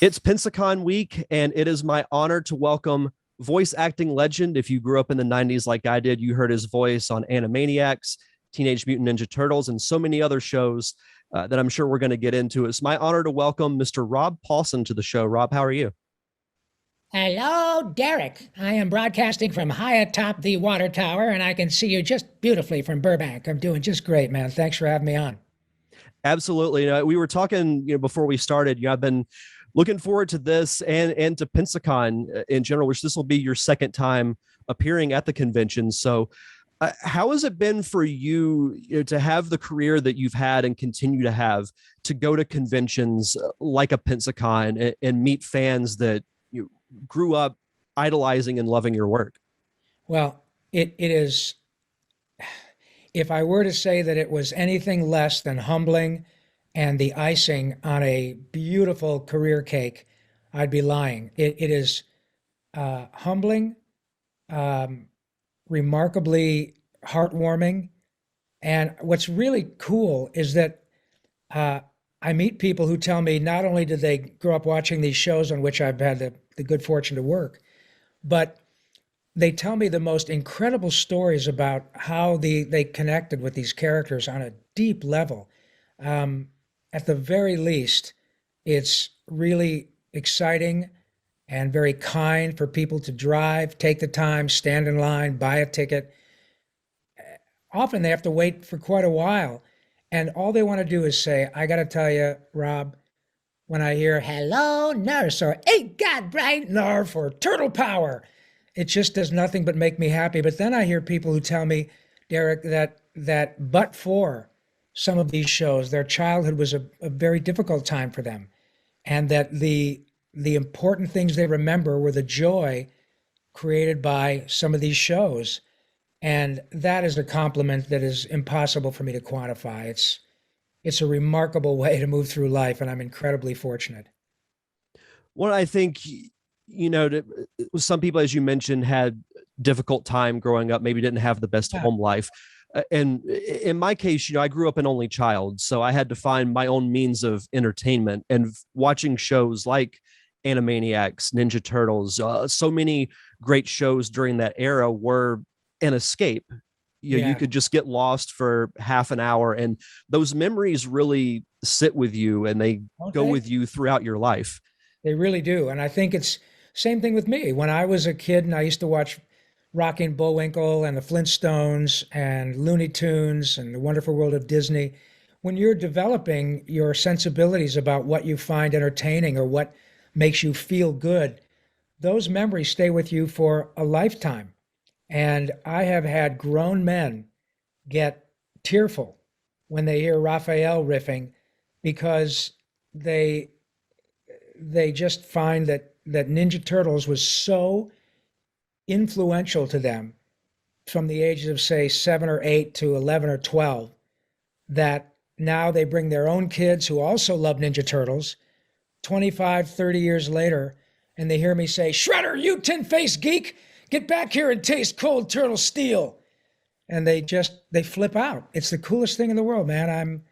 It's Pensacon week, and it is my honor to welcome voice acting legend. If you grew up in the 90s like I did, you heard his voice on Animaniacs, Teenage Mutant Ninja Turtles, and so many other shows that I'm sure we're going to get into. It's my honor to welcome Mr. Rob Paulsen to the show. Rob, how are you? Hello, Derek. I am broadcasting from high atop the water tower, and I can see you just beautifully from Burbank. I'm doing just great, man. Thanks for having me on. Absolutely. We were talking, before we started. I've been looking forward to this and to Pensacon in general, which this will be your second time appearing at the convention. So, how has it been for you, to have the career that you've had and continue to have, to go to conventions like a Pensacon and meet fans that you grew up idolizing and loving your work? Well, it is, if I were to say that it was anything less than humbling and the icing on a beautiful career cake, I'd be lying. It is humbling, remarkably heartwarming. And what's really cool is that I meet people who tell me not only did they grow up watching these shows on which I've had the good fortune to work, but they tell me the most incredible stories about how they connected with these characters on a deep level. At the very least, it's really exciting and very kind for people to drive, take the time, stand in line, buy a ticket. Often they have to wait for quite a while. And all they want to do is say, I got to tell you, Rob, when I hear hello, nurse, or ain't God bright, Narf, or turtle power, it just does nothing but make me happy. But then I hear people who tell me, Derek, that but for some of these shows, their childhood was a very difficult time for them. And that the important things they remember were the joy created by some of these shows. And that is a compliment that is impossible for me to quantify. It's a remarkable way to move through life, and I'm incredibly fortunate. Well, I think, some people, as you mentioned, had difficult time growing up, maybe didn't have the best Yeah. home life. And in my case, I grew up an only child, so I had to find my own means of entertainment, and watching shows like Animaniacs, Ninja Turtles, so many great shows during that era were an escape. You Yeah. could just get lost for half an hour, and those memories really sit with you, and they go Okay. with you throughout your life. They really do. And I think it's same thing with me. When I was a kid and I used to watch Rocky and Bullwinkle and the Flintstones and Looney Tunes and the Wonderful World of Disney, when you're developing your sensibilities about what you find entertaining or what makes you feel good, those memories stay with you for a lifetime. And I have had grown men get tearful when they hear Raphael riffing because they they just find that Ninja Turtles was so influential to them from the ages of say 7 or 8 to 11 or 12 that now they bring their own kids who also love Ninja Turtles 25, 30 years later, and they hear me say, Shredder, you tin-faced geek, get back here and taste cold turtle steel. And they flip out. It's the coolest thing in the world, man.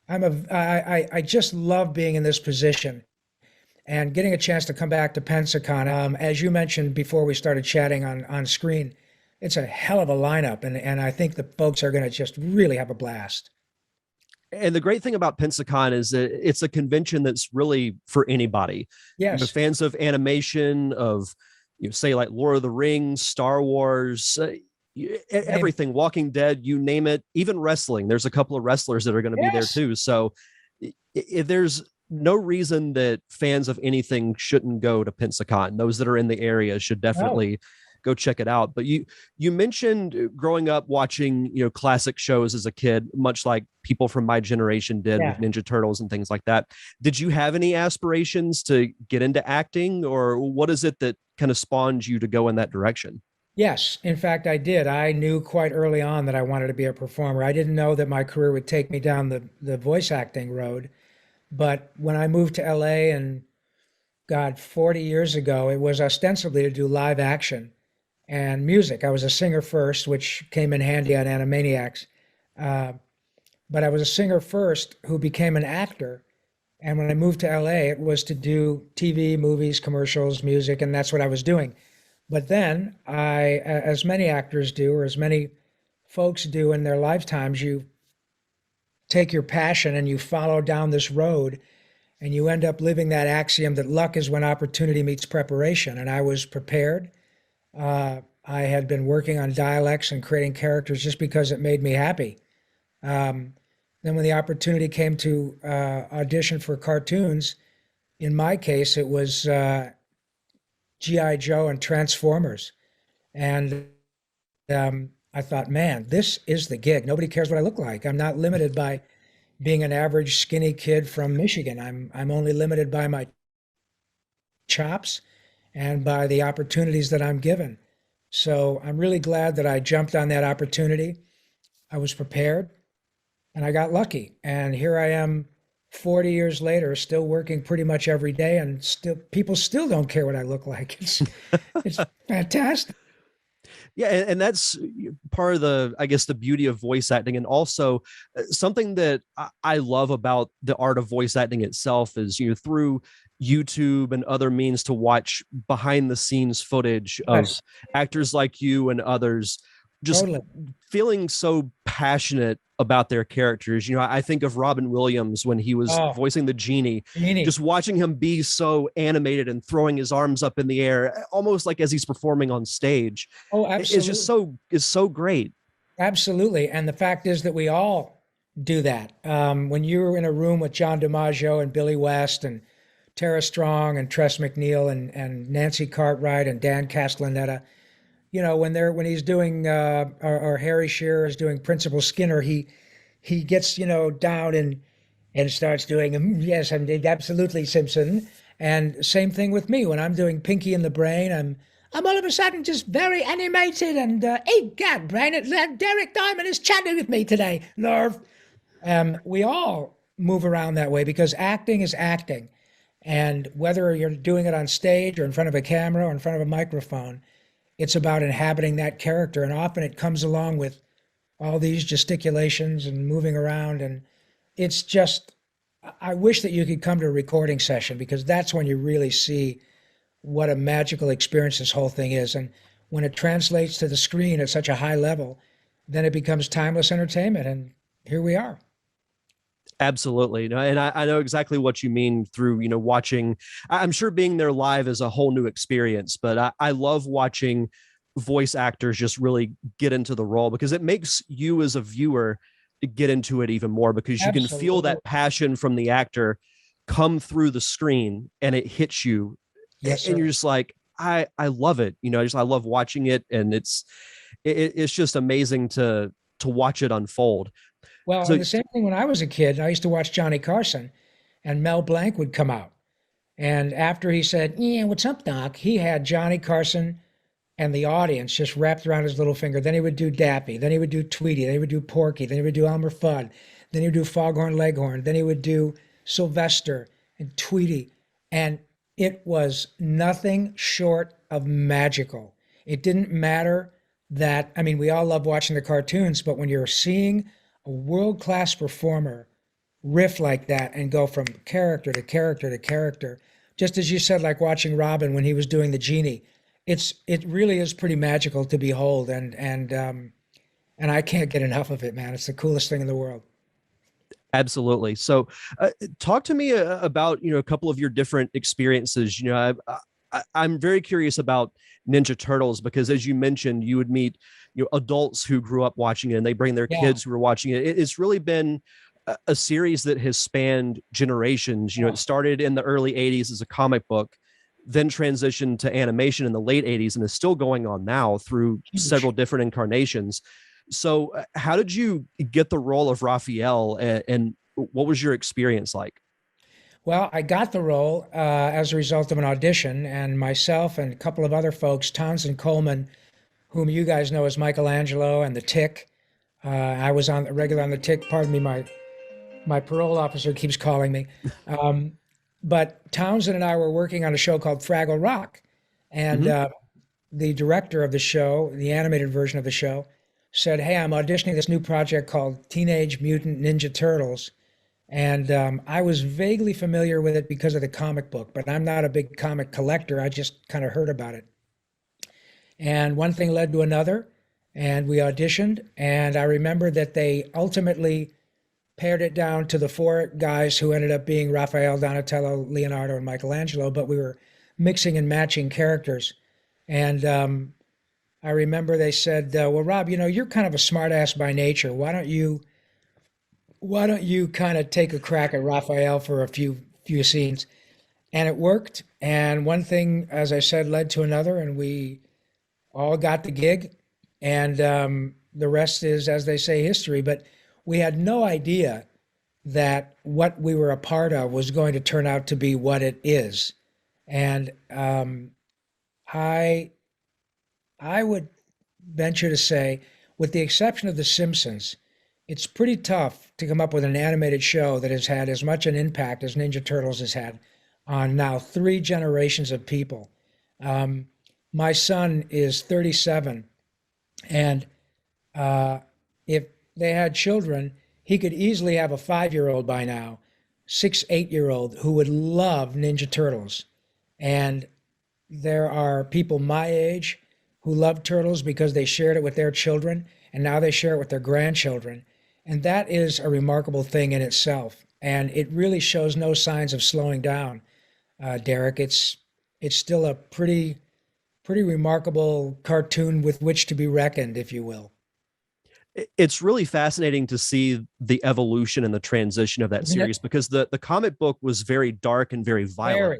I just love being in this position and getting a chance to come back to Pensacon. As you mentioned before we started chatting on screen, it's a hell of a lineup, and I think the folks are going to just really have a blast. And the great thing about Pensacon is that it's a convention that's really for anybody. Yes. Fans of animation, of say like Lord of the Rings, Star Wars, everything, Walking Dead, you name it, even wrestling. There's a couple of wrestlers that are going to be there Yes. too. So there's no reason that fans of anything shouldn't go to Pensacon. Those that are in the area should No. definitely go check it out. But you mentioned growing up watching classic shows as a kid, much like people from my generation did with Yeah. Ninja Turtles and things like that. Did you have any aspirations to get into acting, or what is it that kind of spawned you to go in that direction? Yes. In fact, I did. I knew quite early on that I wanted to be a performer. I didn't know that my career would take me down the voice acting road. But when I moved to LA and God, 40 years ago, it was ostensibly to do live action and music. I was a singer first, which came in handy on Animaniacs. Uh, but I was a singer first who became an actor And when I moved to LA, it was to do TV, movies, commercials, music, and that's what I was doing. But then as many actors do, or as many folks do in their lifetimes, you take your passion and you follow down this road and you end up living that axiom that luck is when opportunity meets preparation. And I was prepared. I had been working on dialects and creating characters just because it made me happy. Um, then when the opportunity came to audition for cartoons, in my case, it was G.I. Joe and Transformers. And I thought, man, this is the gig. Nobody cares what I look like. I'm not limited by being an average skinny kid from Michigan. I'm only limited by my chops and by the opportunities that I'm given. So I'm really glad that I jumped on that opportunity. I was prepared and I got lucky. And here I am 40 years later, still working pretty much every day, and still people still don't care what I look like. It's fantastic. Yeah, and that's part of the, I guess, the beauty of voice acting, and also something that I love about the art of voice acting itself is, through YouTube and other means, to watch behind the scenes footage of Yes, actors like you and others just totally. feeling so passionate about their characters. I think of Robin Williams when he was Oh, voicing the genie, Jeannie. just watching him be so animated and throwing his arms up in the air, almost like as he's performing on stage. Oh, It's just absolutely. is so great. Absolutely. And the fact is that we all do that. When you're in a room with John DiMaggio and Billy West and Tara Strong and Tress MacNeille and Nancy Cartwright and Dan Castellaneta, when he's doing or Harry Shearer is doing Principal Skinner, he gets down and starts doing yes, I'm absolutely Simpson. And same thing with me when I'm doing Pinky and the Brain. I'm all of a sudden just very animated and hey, God, Brain, Derek Diamond is chatting with me today. Nerve. We all move around that way because acting is acting, and whether you're doing it on stage or in front of a camera or in front of a microphone, it's about inhabiting that character, and often it comes along with all these gesticulations and moving around, and it's just I wish that you could come to a recording session because that's when you really see what a magical experience this whole thing is. And when it translates to the screen at such a high level, then it becomes timeless entertainment. And here we are. Absolutely. And I know exactly what you mean through, watching. I'm sure being there live is a whole new experience, but I love watching voice actors just really get into the role, because it makes you as a viewer get into it even more, because you can feel Absolutely. that passion from the actor come through the screen and it hits you, Yes, and sir. you're just like, I love it. I love watching it, and it's just amazing to watch it unfold. Well, So and the same thing when I was a kid, I used to watch Johnny Carson and Mel Blanc would come out. And after he said, yeah, what's up, Doc? He had Johnny Carson and the audience just wrapped around his little finger. Then he would do Daffy. Then he would do Tweety. Then he would do Porky. Then he would do Elmer Fudd. Then he would do Foghorn Leghorn. Then he would do Sylvester and Tweety. And it was nothing short of magical. It didn't matter that, I mean, we all love watching the cartoons, but when you're seeing a world class performer riff like that and go from character to character to character, just as you said, like watching Robin when he was doing the genie, it really is pretty magical to behold, and I can't get enough of it, man. It's the coolest thing in the world. absolutely. So, talk to me about a couple of your different experiences. I'm very curious about Ninja Turtles, because, as you mentioned, you would meet adults who grew up watching it, and they bring their Yeah. kids who are watching it. It's really been a series that has spanned generations. It Oh, started in the early '80s as a comic book, then transitioned to animation in the late '80s, and is still going on now through several huge. different incarnations. So, how did you get the role of Raphael, and what was your experience like? Well, I got the role as a result of an audition, and myself and a couple of other folks, Townsend Coleman, whom you guys know as Michelangelo and the Tick. I was on regular on the Tick. Pardon me, my parole officer keeps calling me. Um, but Townsend and I were working on a show called Fraggle Rock, and Mm-hmm. the director of the show, the animated version of the show, said, "Hey, I'm auditioning this new project called Teenage Mutant Ninja Turtles, And I was vaguely familiar with it because of the comic book, but I'm not a big comic collector. I just kind of heard about it. And one thing led to another, and we auditioned. And I remember that they ultimately pared it down to the four guys who ended up being Raphael, Donatello, Leonardo, and Michelangelo, but we were mixing and matching characters. And I remember they said, "Well, Rob, you're kind of a smartass by nature. Why don't you kind of take a crack at Raphael for a few scenes?" And it worked. And one thing, as I said, led to another, and we all got the gig. And the rest is, as they say, history. But we had no idea that what we were a part of was going to turn out to be what it is. And I I would venture to say, with the exception of The Simpsons, it's pretty tough to come up with an animated show that has had as much an impact as Ninja Turtles has had on now three generations of people. Um, my son is 37, and if they had children, he could easily have a 5-year-old by now, 6, 8-year-old who would love Ninja Turtles. And there are people my age who love turtles because they shared it with their children, and now they share it with their grandchildren. And that is a remarkable thing in itself. And it really shows no signs of slowing down, Derek. It's still a pretty remarkable cartoon with which to be reckoned, if you will. It's really fascinating to see the evolution and the transition of that Isn't series it? because the comic book was very dark and very violent. Very.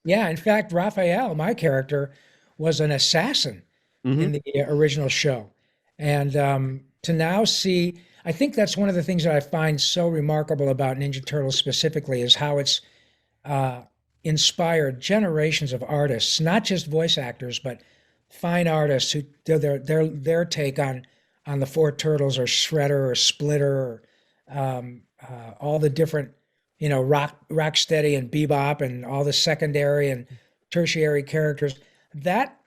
Yeah, in fact, Raphael, my character, was an assassin in Hmm. the original show. And to now see, I think that's one of the things that I find so remarkable about Ninja Turtles specifically is how it's uh, inspired generations of artists, not just voice actors, but fine artists who do their take on the four turtles or Shredder or Splitter or all the different, Rocksteady and Bebop and all the secondary and tertiary characters. That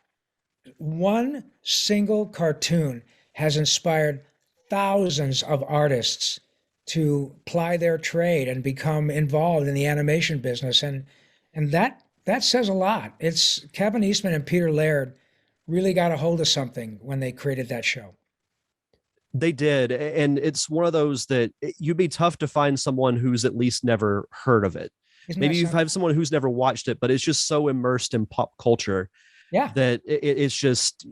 one single cartoon has inspired thousands of artists to ply their trade and become involved in the animation business, and that says a lot. It's Kevin Eastman and Peter Laird really got a hold of something when they created that show. They did. And it's one of those that you'd be tough to find someone who's at least never heard of it. Isn't Maybe that you've something? had someone who's never watched it, but it's just so immersed in pop culture Yeah, that it's just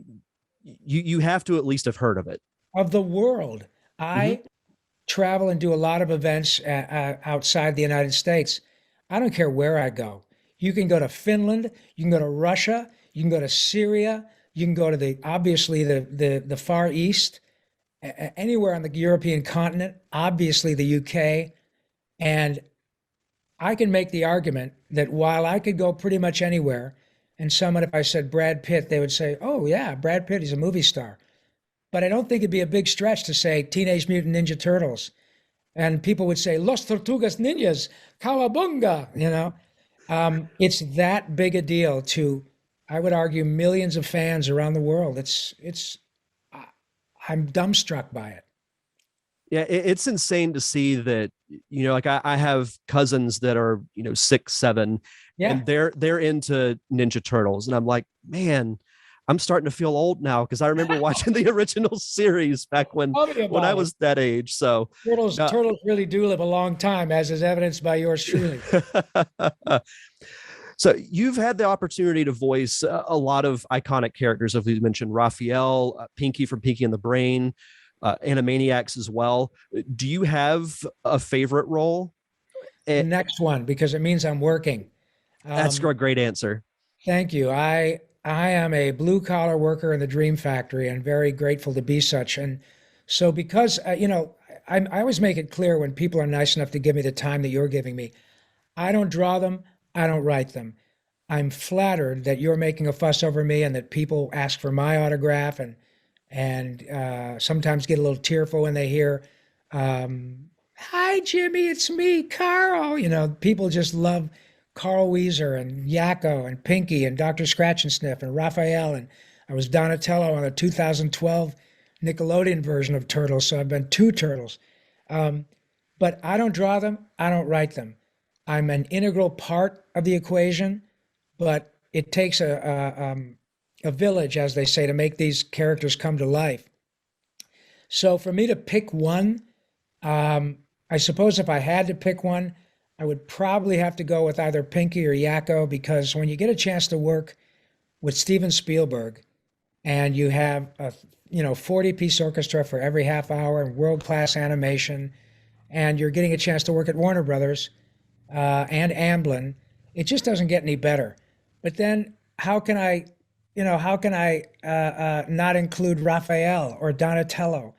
you have to at least have heard of it. of the world. Hmm. I travel and do a lot of events outside the United States. I don't care where I go. You can go to Finland, you can go to Russia, you can go to Syria, you can go to the obviously the Far East, anywhere on the European continent, obviously the UK, and I can make the argument that while I could go pretty much anywhere, and someone if I said Brad Pitt, they would say, "Oh yeah, Brad Pitt, he's a movie star." But I don't think it'd be a big stretch to say Teenage Mutant Ninja Turtles. And people would say Los Tortugas Ninjas, Cowabunga. It's that big a deal to, I would argue, millions of fans around the world. I'm dumbstruck by it. Yeah, it's insane to see that, like I have cousins that are, 6, 7, Yeah, and they're into Ninja Turtles. And I'm like, man, I'm starting to feel old now because I remember watching the original series back when tell me I about it. was that age. So Turtles, uh, turtles really do live a long time, as is evidenced by yours truly. so you've had the opportunity to voice a lot of iconic characters, as we mentioned, Raphael, Pinky from Pinky and the Brain, Animaniacs as well. Do you have a favorite role? The Eh, next one, because it means I'm working. that's Um, a great answer. Thank you. I am a blue collar worker in the Dream Factory and very grateful to be such. And so because I always make it clear when people are nice enough to give me the time that you're giving me, I don't draw them, I don't write them. I'm flattered that you're making a fuss over me and that people ask for my autograph and sometimes get a little tearful when they hear, "Hi Jimmy, it's me, Carl." People just love Carl Weezer and Yakko and Pinky and Dr. Scratch and Sniff and Raphael, and I was Donatello on the 2012 Nickelodeon version of Turtles, so I've been two Turtles. Um, but I don't draw them. I don't write them. I'm an integral part of the equation, but it takes a village, as they say, to make these characters come to life. So for me to pick one, I suppose if I had to pick one, I would probably have to go with either Pinky or Yakko, because when you get a chance to work with Steven Spielberg and you have a 40-piece orchestra for every half hour and world-class animation, and you're getting a chance to work at Warner Brothers and Amblin, it just doesn't get any better. But then how can I not include Raphael or Donatello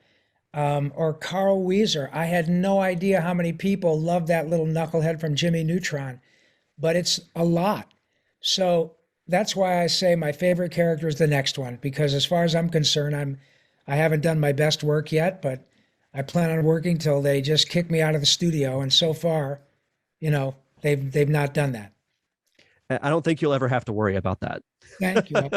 or Carl Wieser? I had no idea how many people love that little knucklehead from Jimmy Neutron, but it's a lot. So that's why I say my favorite character is the next one, because as far as I'm concerned, I haven't done my best work yet, but I plan on working till they just kick me out of the studio. And so far, they've not done that. I don't think you'll ever have to worry about that. Thank you.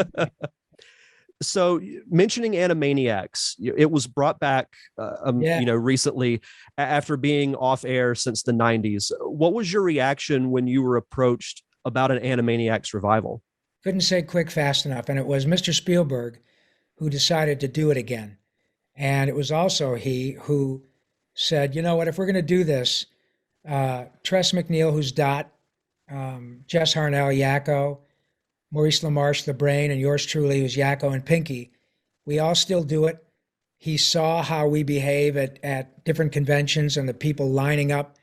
So mentioning Animaniacs, it was brought back, recently after being off air since the 90s. What was your reaction when you were approached about an Animaniacs revival? Couldn't say quick fast enough. And it was Mr. Spielberg who decided to do it again. And it was also he who said, you know what, if we're going to do this, Tress MacNeille, who's Dot, Jess Harnell, Yakko, Maurice LaMarche, the Brain, and yours truly, who's Yakko and Pinky, we all still do it. He saw how we behave at different conventions and the people lining up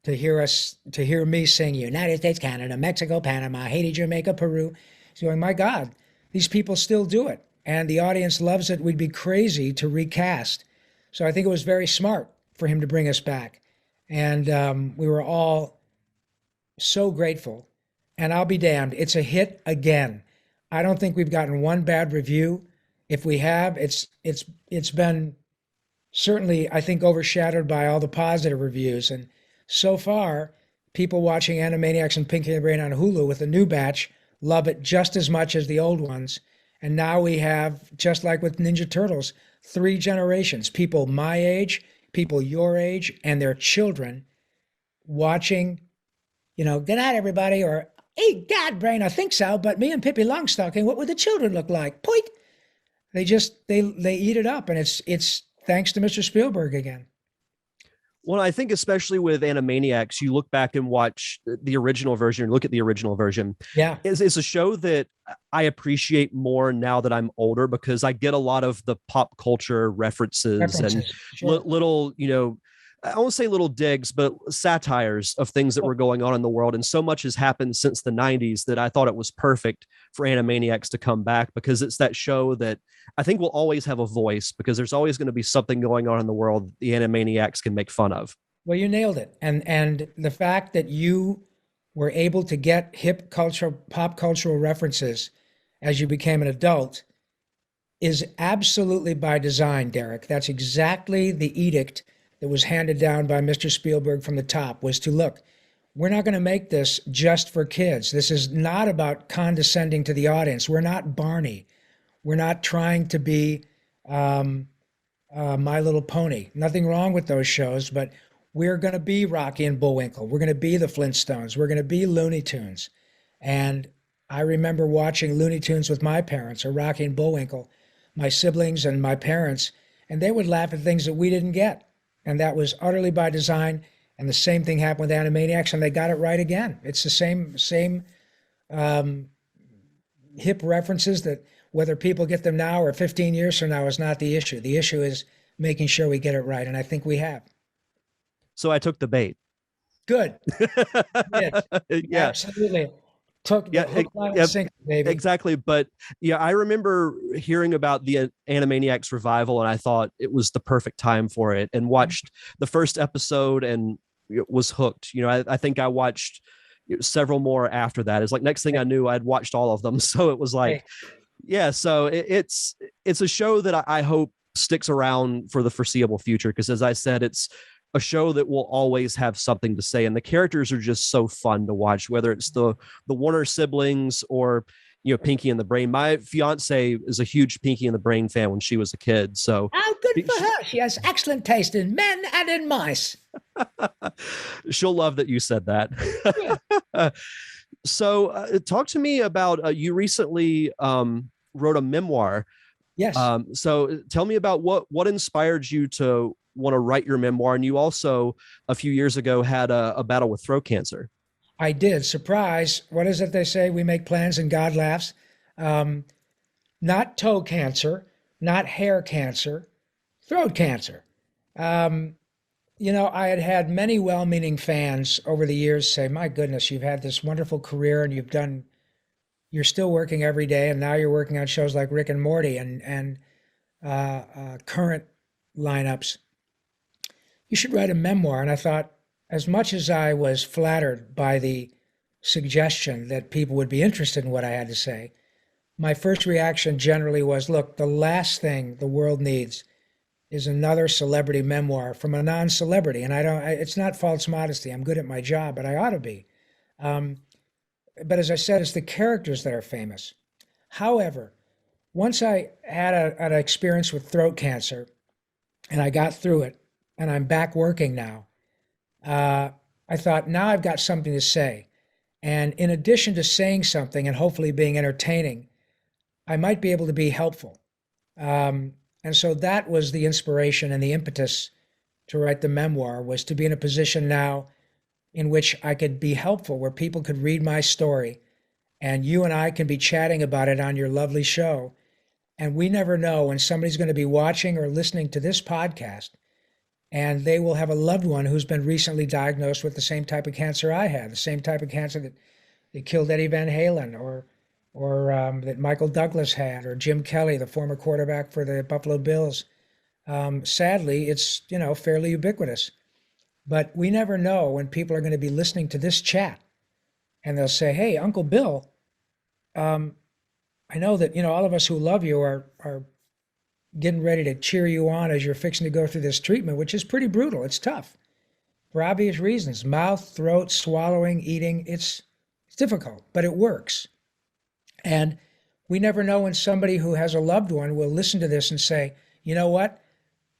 to hear me sing United States, Canada, Mexico, Panama, Haiti, Jamaica, Peru. He's going, my God, these people still do it. And the audience loves it. We'd be crazy to recast. So I think it was very smart for him to bring us back. And we were all so grateful. And I'll be damned, it's a hit again. I don't think we've gotten one bad review. If we have, it's been certainly, I think, overshadowed by all the positive reviews. And so far, people watching Animaniacs and Pinky and the Brain on Hulu with the new batch love it just as much as the old ones. And now we have, just like with Ninja Turtles, 3 generations, people my age, people your age, and their children watching, good night, everybody, or, hey, God, Brain, I think so, but me and Pippi Longstocking, what would the children look like? Point. They eat it up, and it's thanks to Mr. Spielberg again. Well, I think especially with Animaniacs, you look back and watch the original version, look at the original version. Yeah. It's a show that I appreciate more now that I'm older, because I get a lot of the pop culture references and sure. little, I won't say little digs, but satires of things that were going on in the world. And so much has happened since the 90s that I thought it was perfect for Animaniacs to come back, because it's that show that I think will always have a voice, because there's always going to be something going on in the world the Animaniacs can make fun of. Well, you nailed it. And the fact that you were able to get pop cultural references as you became an adult is absolutely by design, Derek. That's exactly the edict that was handed down by Mr. Spielberg from the top, was to look, we're not going to make this just for kids. This is not about condescending to the audience. We're not Barney. We're not trying to be My Little Pony. Nothing wrong with those shows, but we're going to be Rocky and Bullwinkle. We're going to be the Flintstones. We're going to be Looney Tunes. And I remember watching Looney Tunes with my parents, or Rocky and Bullwinkle, my siblings and my parents, and they would laugh at things that we didn't get. And that was utterly by design. And the same thing happened with Animaniacs, and they got it right again. It's the same hip references that whether people get them now or 15 years from now is not the issue. The issue is making sure we get it right. And I think we have. So I took the bait. Good. Yeah. Absolutely. Took the hook, line, and sinker, baby. Exactly. But yeah, I remember hearing about the Animaniacs revival, and I thought it was the perfect time for it, and watched the first episode and was hooked. I think I watched several more after that. It's like next thing I knew, I'd watched all of them. So it was like, yeah. So it's a show that I hope sticks around for the foreseeable future, because as I said, it's a show that will always have something to say, and the characters are just so fun to watch, whether it's the Warner siblings or Pinky and the Brain. My fiance is a huge Pinky and the Brain fan when she was a kid. So good for her. She has excellent taste in men and in mice. She'll love that you said that. Good. So, talk to me about you recently wrote a memoir. Yes, So, tell me about what inspired you to want to write your memoir. And you also, a few years ago, had a battle with throat cancer. I did. Surprise. What is it they say? We make plans and God laughs. Um, Not toe cancer, not hair cancer, throat cancer. Um, I had had many well-meaning fans over the years say, "My goodness, you've had this wonderful career, and you're still working every day, and now you're working on shows like Rick and Morty and current lineups. You should write a memoir." And I thought, as much as I was flattered by the suggestion that people would be interested in what I had to say, my first reaction generally was, look, the last thing the world needs is another celebrity memoir from a non-celebrity. And it's not false modesty. I'm good at my job, but I ought to be. Um, but as I said, it's the characters that are famous. However, once I had an experience with throat cancer and I got through it and I'm back working now, uh, I thought, now I've got something to say. And in addition to saying something and hopefully being entertaining, I might be able to be helpful. And so that was the inspiration and the impetus to write the memoir, was to be in a position now in which I could be helpful, where people could read my story and you and I can be chatting about it on your lovely show. And we never know when somebody's going to be watching or listening to this podcast and they will have a loved one who's been recently diagnosed with the same type of cancer I had, the same type of cancer that killed Eddie Van Halen, or that Michael Douglas had, or Jim Kelly, the former quarterback for the Buffalo Bills. Sadly, it's fairly ubiquitous. But we never know when people are going to be listening to this chat, and they'll say, "Hey, Uncle Bill, um, I know that all of us who love you are getting ready to cheer you on as you're fixing to go through this treatment, which is pretty brutal. It's tough for obvious reasons: mouth, throat, swallowing, eating. It's difficult, but it works." And we never know when somebody who has a loved one will listen to this and say, "You know what?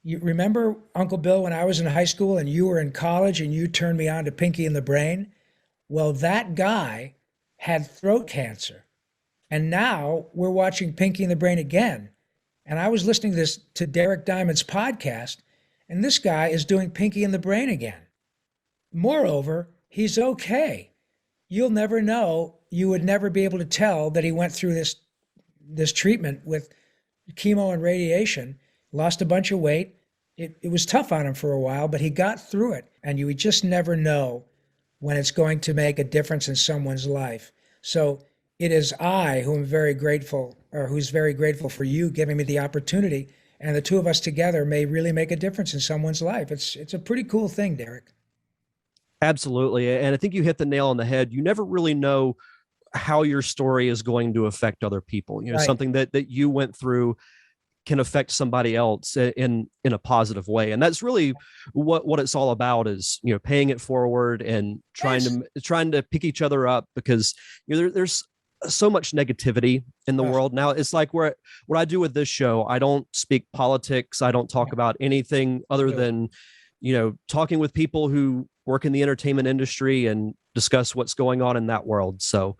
You remember, Uncle Bill, when I was in high school and you were in college and you turned me on to Pinky and the Brain? Well, that guy had throat cancer. And now we're watching Pinky and the Brain again. And I was listening to Derek Diamond's podcast, and this guy is doing Pinky and the Brain again. Moreover, he's okay. You'll never know. You would never be able to tell that he went through this treatment with chemo and radiation, lost a bunch of weight. It was tough on him for a while, but he got through it. And you would just never know when it's going to make a difference in someone's life. So it is I who am very grateful, or who's very grateful for you giving me the opportunity. And the two of us together may really make a difference in someone's life. It's a pretty cool thing, Derek. Absolutely. And I think you hit the nail on the head. You never really know how your story is going to affect other people. Right. Something that you went through can affect somebody else in a positive way. And that's really what it's all about, is, paying it forward and trying to pick each other up, because there's so much negativity in the world now. It's like what I do with this show, I don't speak politics. I don't talk about anything other than, talking with people who work in the entertainment industry and discuss what's going on in that world. So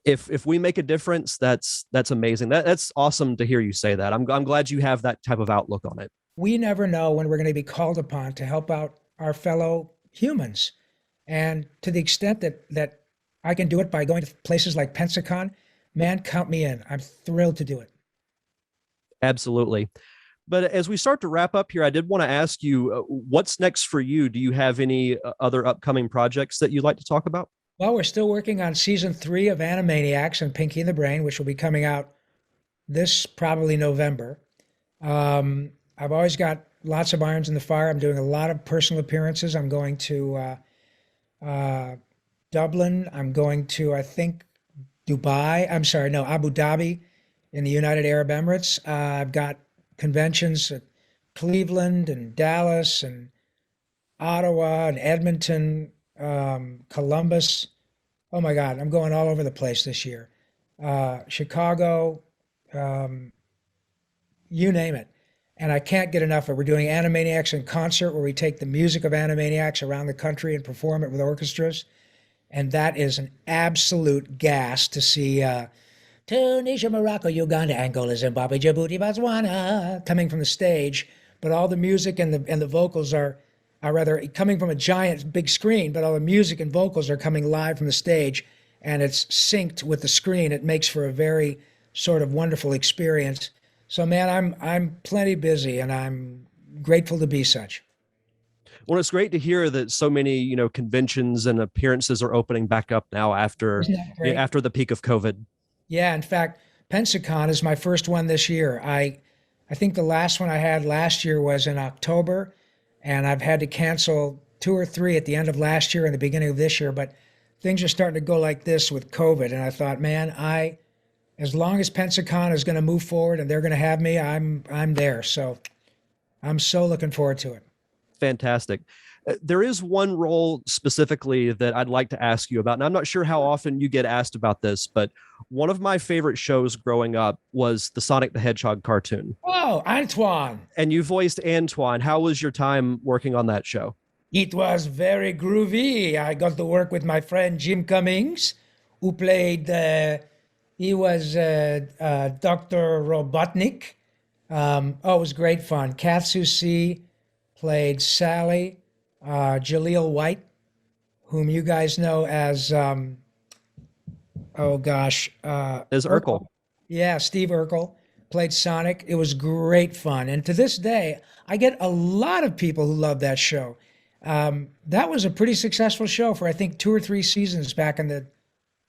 if we make a difference, that's amazing. That's awesome to hear you say that. I'm glad you have that type of outlook on it. We never know when we're going to be called upon to help out our fellow humans. And to the extent that I can do it by going to places like Pensacon, man, count me in. I'm thrilled to do it. Absolutely. But as we start to wrap up here, I did want to ask you, what's next for you? Do you have any other upcoming projects that you'd like to talk about? Well, we're still working on season 3 of Animaniacs and Pinky and the Brain, which will be coming out this probably November. I've always got lots of irons in the fire. I'm doing a lot of personal appearances. I'm going to Dublin. I'm going to, I think, Dubai. I'm sorry, no, Abu Dhabi in the United Arab Emirates. I've got conventions at Cleveland and Dallas and Ottawa and Edmonton, Columbus. Oh my God, I'm going all over the place this year. Chicago, you name it. and I can't get enough of it. We're doing Animaniacs in concert, where we take the music of Animaniacs around the country and perform it with orchestras. And that is an absolute gas to see Tunisia, Morocco, Uganda, Angola, Zimbabwe, Djibouti, Botswana coming from the stage. But all the music and the vocals are rather coming from a giant big screen, but all the music and vocals are coming live from the stage, and it's synced with the screen. It makes for a very sort of wonderful experience. So man, I'm plenty busy, and I'm grateful to be such. Well, it's great to hear that so many, conventions and appearances are opening back up now after Isn't that great? after the peak of COVID. Yeah, in fact, Pensacon is my first one this year. I think the last one I had last year was in October, and I've had to cancel two or three at the end of last year and the beginning of this year, but things are starting to go like this with COVID. And I thought, man, as long as Pensacon is going to move forward and they're going to have me, I'm there. So I'm so looking forward to it. Fantastic. There is one role specifically that I'd like to ask you about. And I'm not sure how often you get asked about this, but one of my favorite shows growing up was the Sonic the Hedgehog cartoon. Oh, Antoine. And you voiced Antoine. How was your time working on that show? It was very groovy. I got to work with my friend Jim Cummings, who played, he was Dr. Robotnik. Oh, it was great fun. Kath Soucie played Sally. Jaleel White, whom you guys know as, oh gosh. As Urkel. Yeah, Steve Urkel played Sonic. It was great fun. And to this day, I get a lot of people who love that show. That was a pretty successful show for, I think, 2 or 3 seasons back in the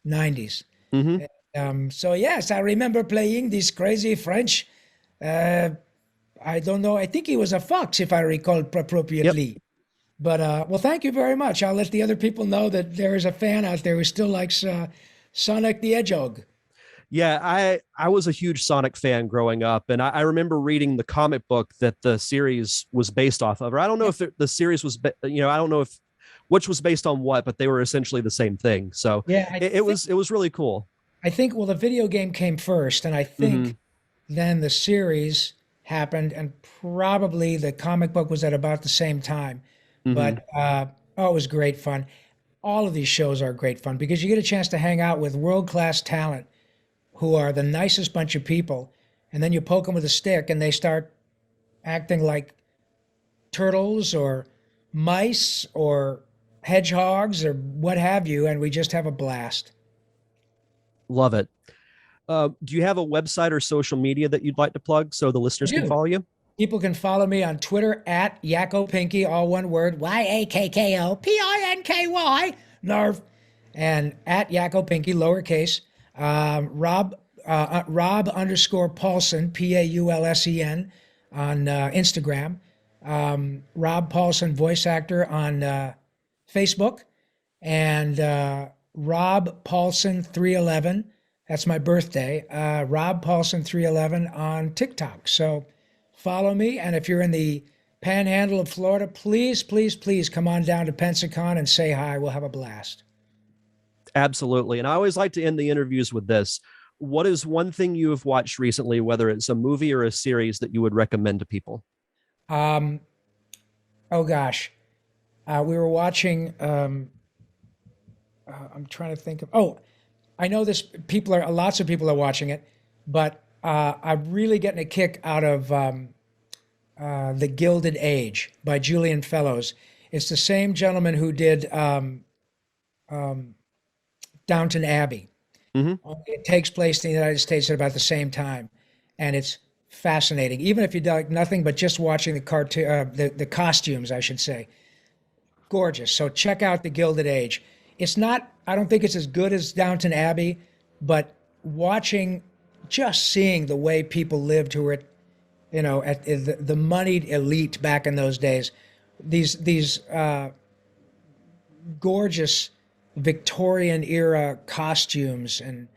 90s. Mm-hmm. So yes, I remember playing this crazy French, I don't know, I think he was a fox, if I recall appropriately. Yep. But well, thank you very much. I'll let the other people know that there is a fan out there who still likes Sonic the Hedgehog. Yeah, I was a huge Sonic fan growing up, and I remember reading the comic book that the series was based off of. Or I don't know if the series was, I don't know if which was based on what, but they were essentially the same thing. So Yeah, it was really cool. I think, well, the video game came first, and I think then the series happened, and probably the comic book was at about the same time. But oh, it was great fun. All of these shows are great fun because you get a chance to hang out with world-class talent who are the nicest bunch of people, and then you poke them with a stick and they start acting like turtles or mice or hedgehogs or what have you, and we just have a blast. Love it. Do you have a website or social media that you'd like to plug so the listeners can follow you? People can follow me on Twitter at Yakko Pinky, all one word, YAKKOPINKY, Narv, and at Yakko Pinky, lowercase. Rob underscore Paulsen, Paulsen, on Instagram. Rob Paulsen, voice actor, on Facebook. And Rob Paulsen 311, that's my birthday. Rob Paulsen 311 on TikTok. So follow me, and if you're in the panhandle of Florida, please, please, please come on down to Pensacon and say hi. We'll have a blast. Absolutely. And I always like to end the interviews with this. What is one thing you have watched recently, whether it's a movie or a series, that you would recommend to people? Oh gosh. We were watching, I'm trying to think of, I know this, lots of people are watching it, but I'm really getting a kick out of The Gilded Age by Julian Fellows. It's the same gentleman who did Downton Abbey. It takes place in the United States at about the same time, and it's fascinating. Even if you like nothing but just watching the cartoon, the costumes, I should say, gorgeous. So check out The Gilded Age. It's not, I don't think it's as good as Downton Abbey, but just seeing the way people lived who were at the moneyed elite back in those days, these gorgeous Victorian era costumes, and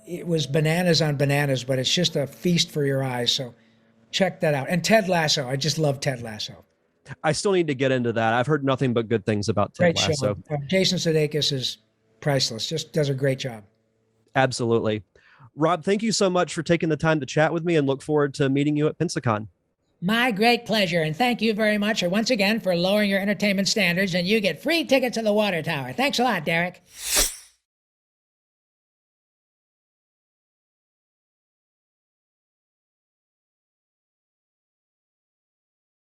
it was bananas on bananas, but it's just a feast for your eyes. So check that out. And Ted Lasso, I just love Ted Lasso. I still need to get into that. I've heard nothing but good things about Ted Great Lasso. Show. Jason Sudeikis is priceless. Just does a great job. Absolutely. Rob, thank you so much for taking the time to chat with me, and look forward to meeting you at Pensacon. My great pleasure. And thank you very much once again for lowering your entertainment standards, and you get free tickets to the water tower. Thanks a lot, Derek.